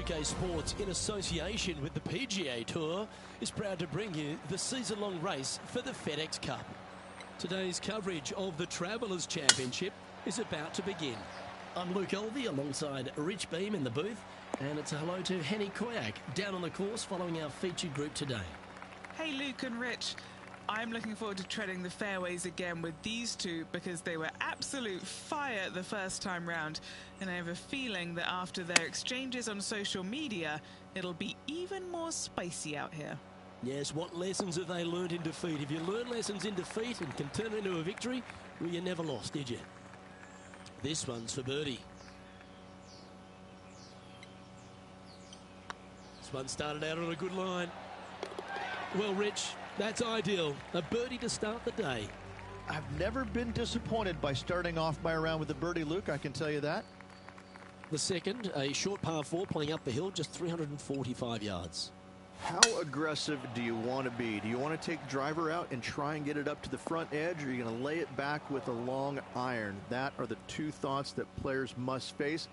UK Sports, in association with the PGA Tour, is proud to bring you the season-long race for the FedEx Cup. Today's coverage of the Travellers Championship is about to begin. I'm Luke Elvey alongside Rich Beam in the booth, and it's a hello to Henny Koyak down on the course following our featured group today. Hey Luke and Rich, I'm looking forward to treading the fairways again with these two because they were absolute fire the first time round, and I have a feeling that after their exchanges on social media, it'll be even more spicy out here. Yes, what lessons have they learned in defeat? If you learn lessons in defeat and can turn into a victory, well, you never lost, did you? This one's for birdie. This one started out on a good line. Well, Rich, that's ideal. A birdie to start the day. I've never been disappointed by starting off my round with a birdie, Luke, I can tell you that. The second, a short par 4 playing up the hill, just 345 yards. How aggressive do you want to be? Do you want to take driver out and try and get it up to the front edge, or are you going to lay it back with a long iron? That are the two thoughts that players must face.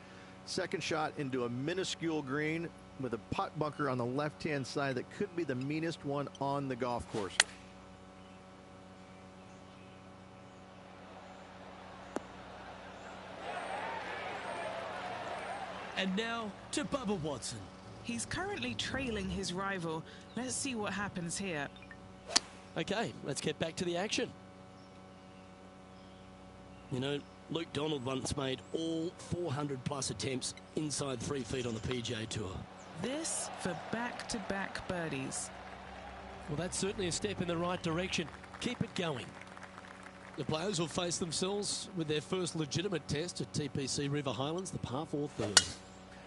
Second shot into a minuscule green with a putt bunker on the left-hand side that could be the meanest one on the golf course. And now to Bubba Watson. He's currently trailing his rival. Let's see what happens here. Okay, let's get back to the action. You know, Luke Donald once made all 400-plus attempts inside 3 feet on the PGA Tour. This for back-to-back birdies. Well, that's certainly a step in the right direction. Keep it going. The players will face themselves with their first legitimate test at TPC River Highlands, the par 4 third.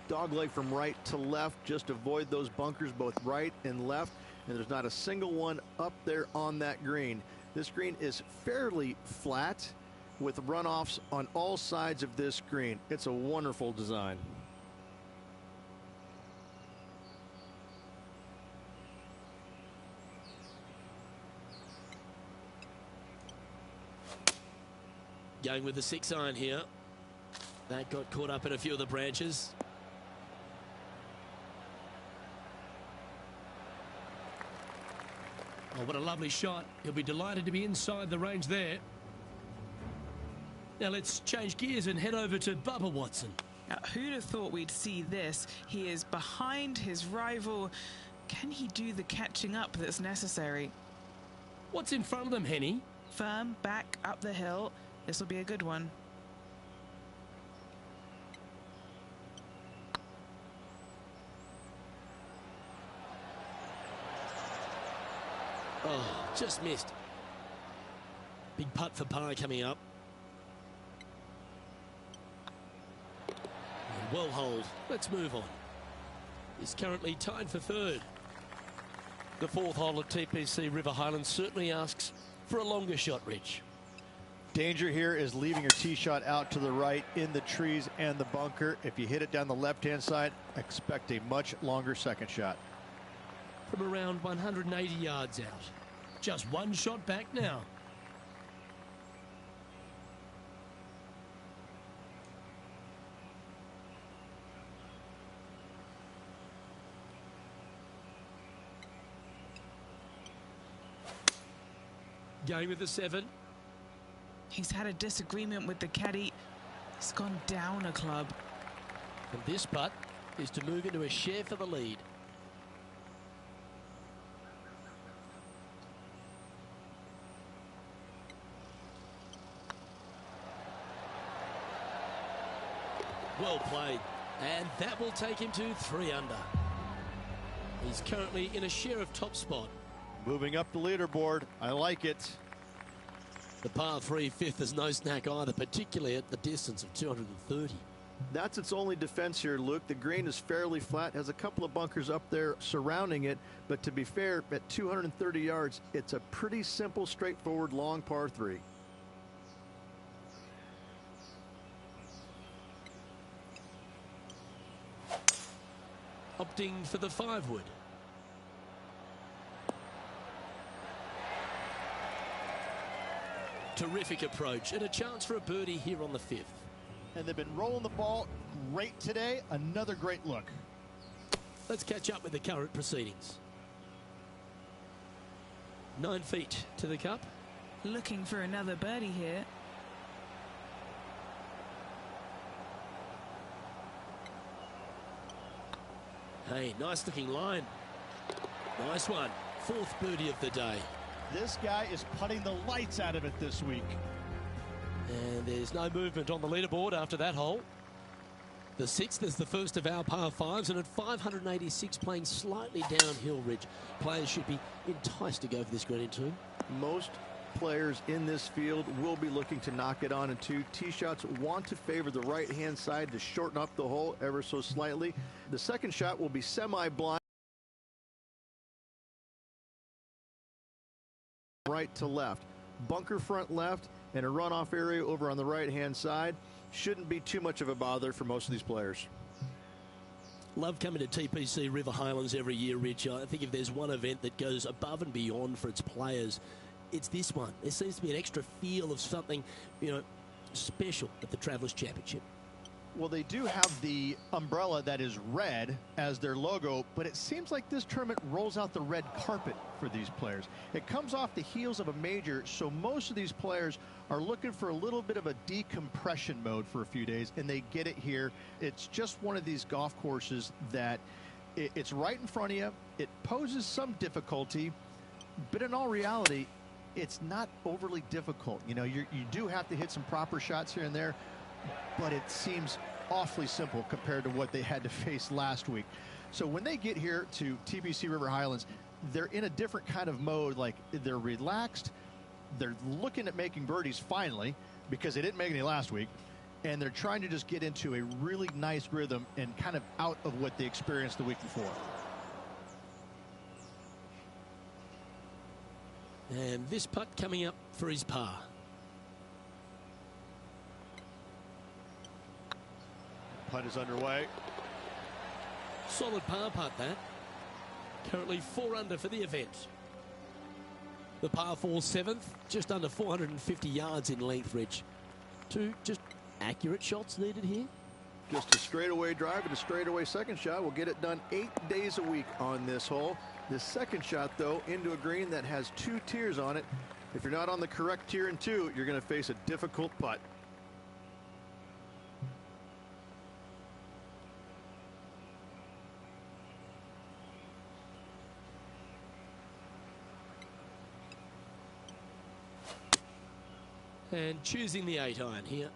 Dogleg from right to left. Just avoid those bunkers both right and left, and there's not a single one up there on that green. This green is fairly flat with runoffs on all sides of this green. It's a wonderful design. Going with the 6-iron here. That got caught up in a few of the branches. Oh, what a lovely shot. He'll be delighted to be inside the range there. Now let's change gears and head over to Bubba Watson. Now, who'd have thought we'd see this? He is behind his rival. Can he do the catching up that's necessary? What's in front of them, Henny? Firm, back, up the hill. This will be a good one. Oh, just missed. Big putt for par coming up. Well holed. Let's move on. He's currently tied for third. The 4th hole at TPC River Highlands certainly asks for a longer shot, Rich. Danger here is leaving your tee shot out to the right in the trees and the bunker. If you hit it down the left-hand side, expect a much longer second shot. From around 180 yards out. Just one shot back now. Going with the 7. He's had a disagreement with the caddy. He's gone down a club. And this putt is to move into a share for the lead. Well played. And that will take him to 3 under. He's currently in a share of top spot. Moving up the leaderboard. I like it. The par 3 fifth is no snack either, particularly at the distance of 230. That's its only defense here, Luke. The green is fairly flat, has a couple of bunkers up there surrounding it, but to be fair, at 230 yards, it's a pretty simple, straightforward, long par 3. Opting for the 5-wood. Terrific approach and a chance for a birdie here on the 5th. And they've been rolling the ball great today. Another great look. Let's catch up with the current proceedings. 9 feet to the cup. Looking for another birdie here. Hey, nice looking line. Nice one. 4th birdie of the day. This guy is putting the lights out of it this week. And there's no movement on the leaderboard after that hole. The 6th is the first of our par 5s, and at 586 playing slightly downhill, Rich, players should be enticed to go for this green in 2. Most players in this field will be looking to knock it on in 2. Tee shots want to favor the right-hand side to shorten up the hole ever so slightly. The second shot will be semi-blind, right to left. Bunker front left and a runoff area over on the right-hand side. Shouldn't be too much of a bother for most of these players. Love coming to TPC River Highlands every year, Rich. I think if there's one event that goes above and beyond for its players, it's this one. There seems to be an extra feel of something, special at the Travelers Championship. Well, they do have the umbrella that is red as their logo, but it seems like this tournament rolls out the red carpet for these players. It comes off the heels of a major, so most of these players are looking for a little bit of a decompression mode for a few days, and they get it here. It's just one of these golf courses that it's right in front of you. It poses some difficulty, but in all reality, it's not overly difficult. You do have to hit some proper shots here and there, but it seems awfully simple compared to what they had to face last week. So when they get here to TPC River Highlands, they're in a different kind of mode. Like, they're relaxed, they're looking at making birdies finally, because they didn't make any last week, and they're trying to just get into a really nice rhythm and kind of out of what they experienced the week before. And this putt coming up for his par. Putt is underway. Solid par putt, that. Currently 4 under for the event. The par 4 7th, just under 450 yards in length, Rich. 2 just accurate shots needed here. Just a straightaway drive and a straightaway second shot will get it done 8 days a week on this hole. The second shot, though, into a green that has 2 tiers on it. If you're not on the correct tier in 2, you're going to face a difficult putt. And choosing the 8-iron here.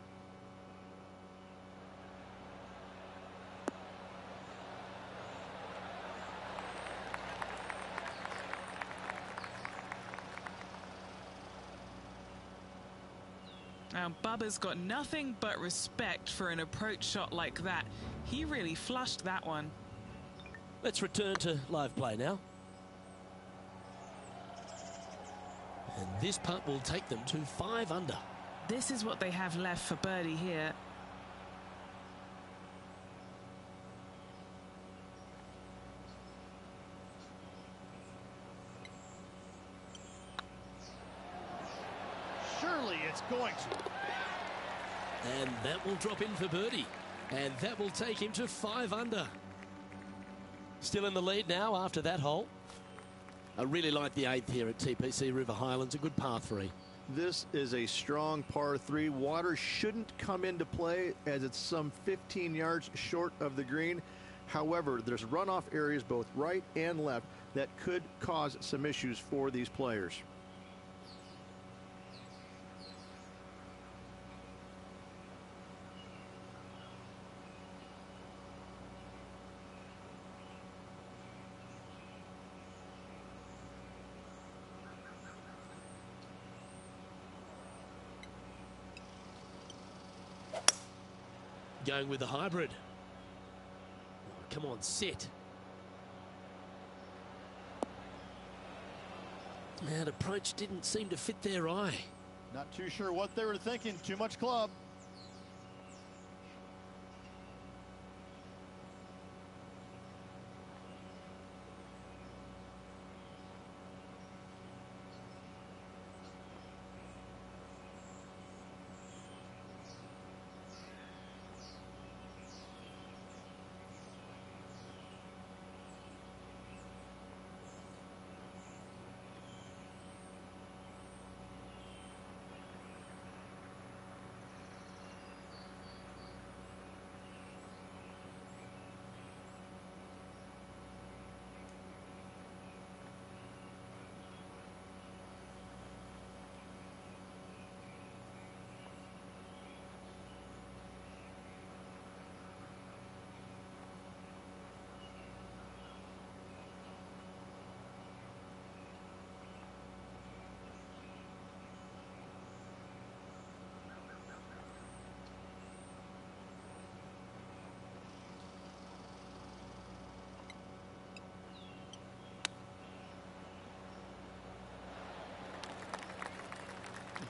Now, Bubba's got nothing but respect for an approach shot like that. He really flushed that one. Let's return to live play now. And this putt will take them to 5 under. This is what they have left for birdie here. Surely it's going to. And that will drop in for birdie. And that will take him to 5 under. Still in the lead now after that hole. I really like the 8th here at TPC River Highlands. A good par 3. This is a strong par 3. Water shouldn't come into play as it's some 15 yards short of the green. However, there's runoff areas both right and left that could cause some issues for these players. Going with the hybrid. Oh, come on, sit. That approach didn't seem to fit their eye. Not too sure what they were thinking. Too much club.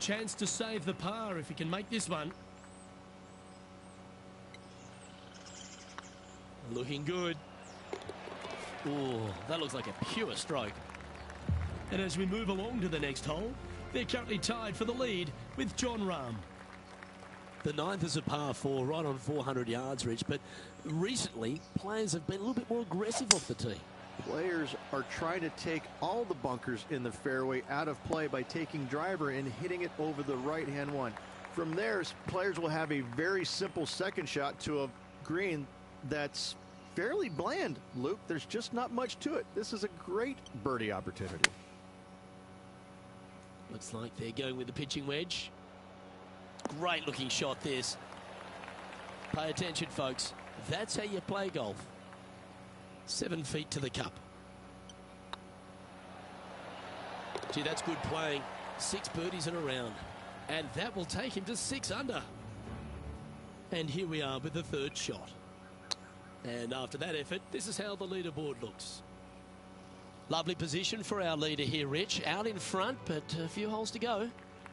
Chance to save the par if he can make this one. Looking good. Oh, that looks like a pure stroke. And as we move along to the next hole, they're currently tied for the lead with John Rahm. The ninth is a par 4, right on 400 yards, Rich, but recently players have been a little bit more aggressive off the tee. Players are trying to take all the bunkers in the fairway out of play by taking driver and hitting it over the right-hand one. From there, players will have a very simple second shot to a green that's fairly bland, Luke. There's just not much to it. This is a great birdie opportunity. Looks like they're going with the pitching wedge. Great looking shot this. Pay attention, folks. That's how you play golf. 7 feet to the cup. Gee, that's good playing. 6 birdies in a round. And that will take him to 6 under. And here we are with the third shot. And after that effort, this is how the leaderboard looks. Lovely position for our leader here, Rich. Out in front, but a few holes to go.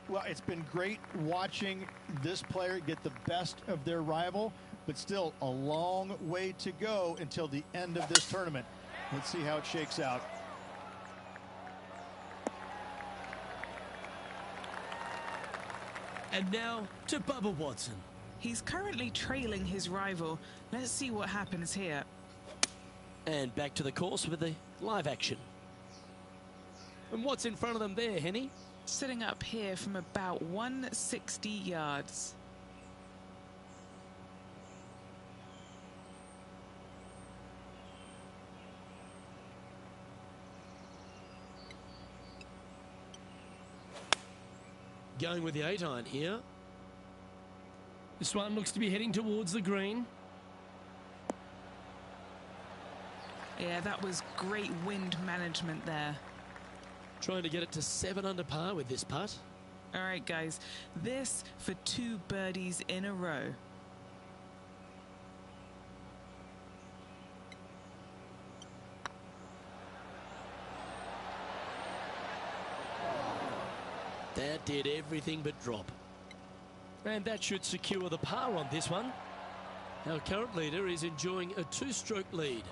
Well, it's been great watching this player get the best of their rival, but still a long way to go until the end of this tournament. Let's see how it shakes out. And now to Bubba Watson. He's currently trailing his rival. Let's see what happens here. And back to the course with the live action. And what's in front of them there, Henny? Sitting up here from about 160 yards. Going with the 8-iron here. This one looks to be heading towards the green. Yeah, that was great wind management there. Trying to get it to 7 under par with this putt. All right, guys. This for 2 birdies in a row. That did everything but drop. And that should secure the par on this one. Our current leader is enjoying a 2-stroke lead.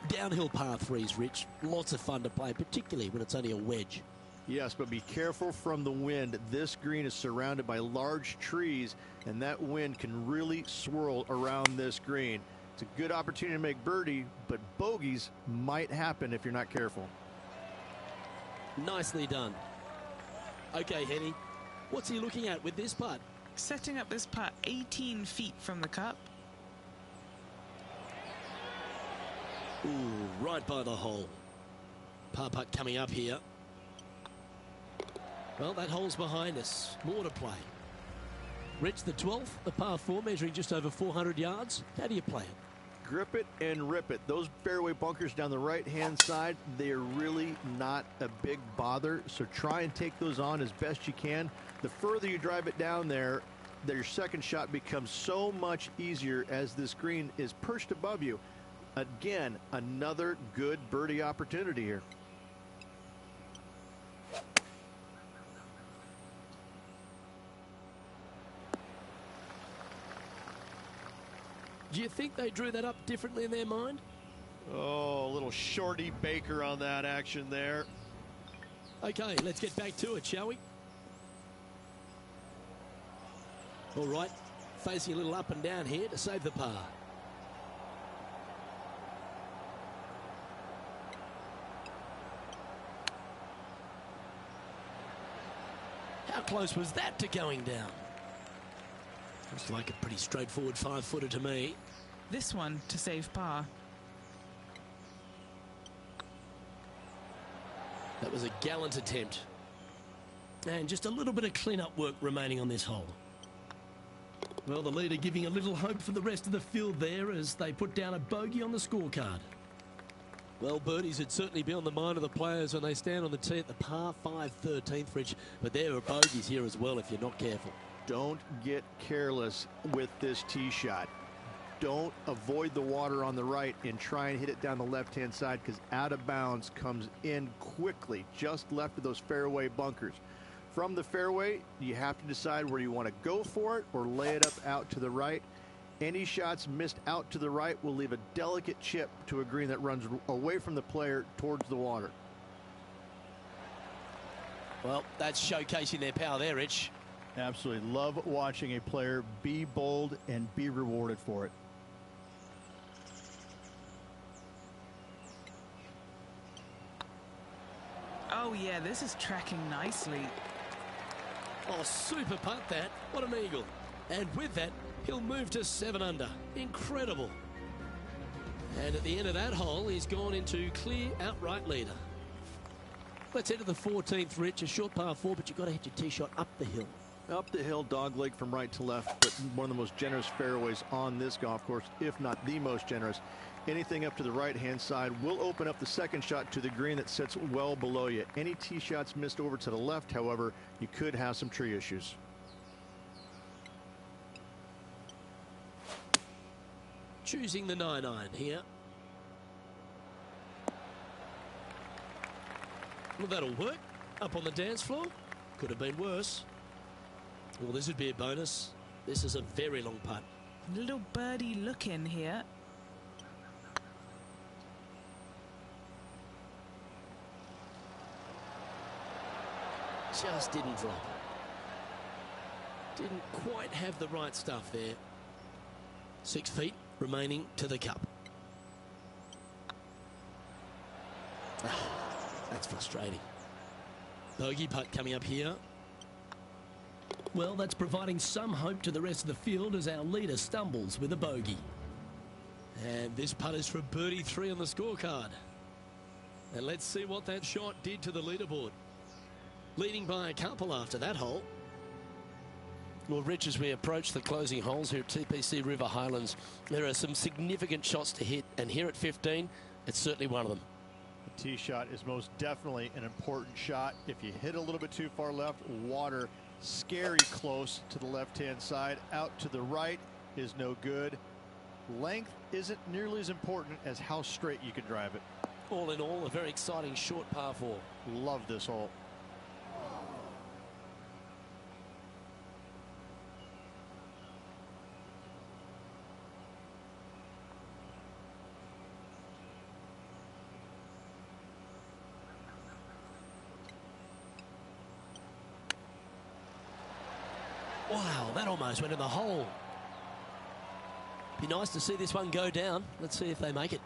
Downhill par 3s, Rich. Lots of fun to play, particularly when it's only a wedge. Yes, but be careful from the wind. This green is surrounded by large trees, and that wind can really swirl around this green. It's a good opportunity to make birdie, but bogeys might happen if you're not careful. Nicely done. Okay, Henny, what's he looking at with this putt? Setting up this putt 18 feet from the cup. Ooh, right by the hole. Par putt coming up here. Well, that hole's behind us. More to play. Rich, the 12th, the par 4, measuring just over 400 yards. How do you play it? Grip it and rip it. Those fairway bunkers down the right-hand side, they are really not a big bother, so try and take those on as best you can. The further you drive it down there, your second shot becomes so much easier as this green is perched above you. Again, another good birdie opportunity here. Do you think they drew that up differently in their mind? Oh, a little shorty Baker on that action there. Okay, let's get back to it, shall we? All right, facing a little up and down here to save the par. How close was that to going down? Looks like a pretty straightforward 5-footer to me. This one to save par. That was a gallant attempt. And just a little bit of clean-up work remaining on this hole. Well, the leader giving a little hope for the rest of the field there as they put down a bogey on the scorecard. Well, birdies would certainly be on the mind of the players when they stand on the tee at the par 5 13th, Rich. But there are bogeys here as well if you're not careful. Don't get careless with this tee shot. Don't avoid the water on the right and try and hit it down the left-hand side, because out of bounds comes in quickly, just left of those fairway bunkers. From the fairway, you have to decide where you want to go for it or lay it up out to the right. Any shots missed out to the right will leave a delicate chip to a green that runs away from the player towards the water. Well, that's showcasing their power there, Rich. Absolutely love watching a player be bold and be rewarded for it. Oh yeah, this is tracking nicely. Oh, super putt that. What an eagle. And with that, he'll move to 7 under. Incredible. And at the end of that hole, he's gone into clear outright leader. Let's head to the 14th, Rich. A short par 4, but you've got to hit your tee shot up the hill. Up the hill, dogleg from right to left, but one of the most generous fairways on this golf course, if not the most generous. Anything up to the right-hand side will open up the second shot to the green that sits well below you. Any tee shots missed over to the left, however, you could have some tree issues. Choosing the 9-iron here. Well, that'll work. Up on the dance floor. Could have been worse. Well, this would be a bonus. This is a very long putt. Little birdie look in here. Just didn't drop. Didn't quite have the right stuff there. 6 feet remaining to the cup. That's frustrating. Bogey putt coming up here. Well, that's providing some hope to the rest of the field as our leader stumbles with a bogey. And this putt is for birdie 3 on the scorecard. And let's see what that shot did to the leaderboard. Leading by a couple after that hole. Well, Rich, as we approach the closing holes here at TPC River Highlands, there are some significant shots to hit, and here at 15, it's certainly one of them. The tee shot is most definitely an important shot. If you hit a little bit too far left, water scary close to the left-hand side. Out to the right is no good. Length isn't nearly as important as how straight you can drive it. All in all, a very exciting short par 4. Love this hole. Wow, that almost went in the hole. Be nice to see this one go down. Let's see if they make it.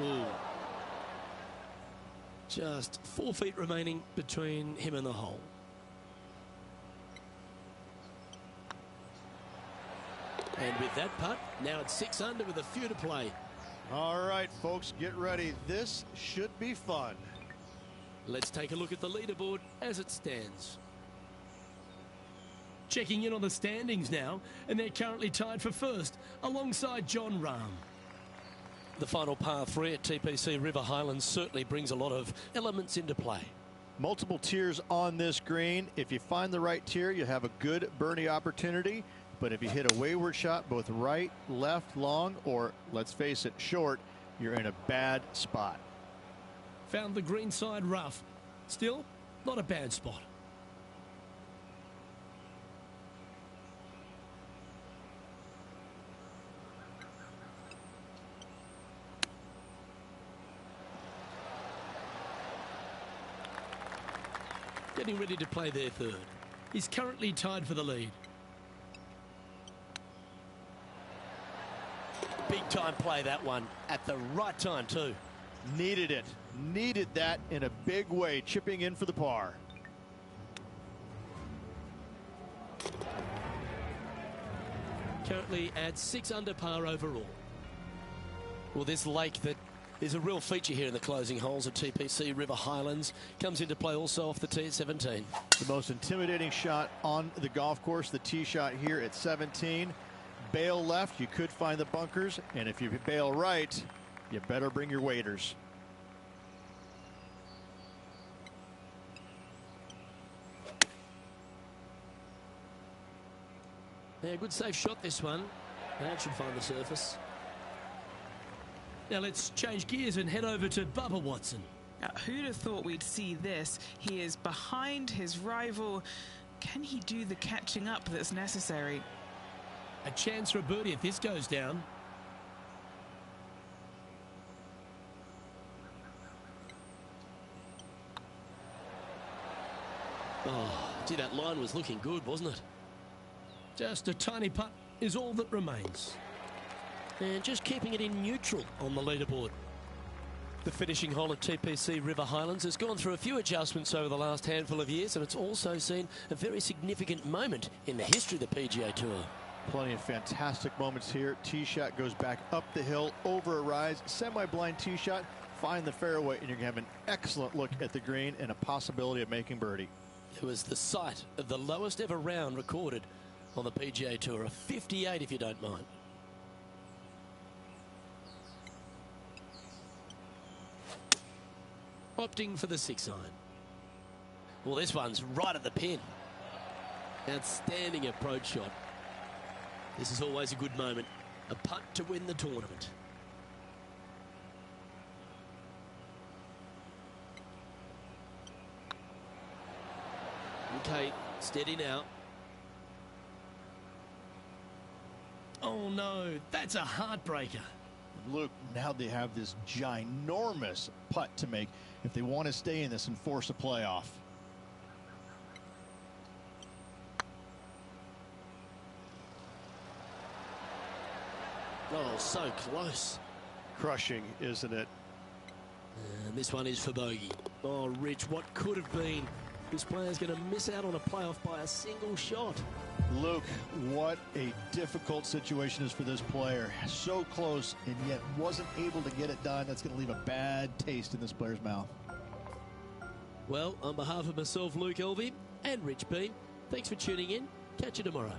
Ooh. Just 4 feet remaining between him and the hole. And with that putt, now it's 6 under with a few to play. All right, folks, get ready. This should be fun. Let's take a look at the leaderboard as it stands. Checking in on the standings now, and they're currently tied for first, alongside John Rahm. The final par 3 at TPC River Highlands certainly brings a lot of elements into play. Multiple tiers on this green. If you find the right tier, you have a good birdie opportunity. But if you hit a wayward shot, both right, left, long, or, let's face it, short, you're in a bad spot. Found the green side rough. Still, not a bad spot. Getting ready to play their third. He's currently tied for the lead. Big time play, that one, at the right time too. Needed it. Needed that in a big way, chipping in for the par. Currently at 6 under par overall. Well, this lake that is a real feature here in the closing holes at TPC River Highlands comes into play also off the tee at 17. The most intimidating shot on the golf course, the tee shot here at 17. Bail left, you could find the bunkers, and if you bail right, you better bring your waders. Yeah, good safe shot this one. That should find the surface. Now let's change gears and head over to Bubba Watson. Who'd have thought we'd see this? He is behind his rival. Can he do the catching up that's necessary? A chance for a birdie if this goes down. Oh, gee, that line was looking good, wasn't it? Just a tiny putt is all that remains. And just keeping it in neutral on the leaderboard. The finishing hole at TPC River Highlands has gone through a few adjustments over the last handful of years, and it's also seen a very significant moment in the history of the PGA Tour. Plenty of fantastic moments here. Tee shot goes back up the hill, over a rise, semi-blind tee shot, find the fairway, and you're going to have an excellent look at the green and a possibility of making birdie. It was the site of the lowest ever round recorded on the PGA Tour, a 58 if you don't mind. Opting for the 6-iron. Well, this one's right at the pin. Outstanding approach shot. This is always a good moment. A putt to win the tournament. Okay, steady now. Oh no, that's a heartbreaker. Luke, now they have this ginormous putt to make if they want to stay in this and force a playoff. Oh, so close. Crushing, isn't it? And this one is for bogey. Oh, Rich, what could have been? This player's going to miss out on a playoff by a single shot. Luke, what a difficult situation is for this player. So close and yet wasn't able to get it done. That's going to leave a bad taste in this player's mouth. Well, on behalf of myself, Luke Elvey, and Rich Beam, thanks for tuning in. Catch you tomorrow.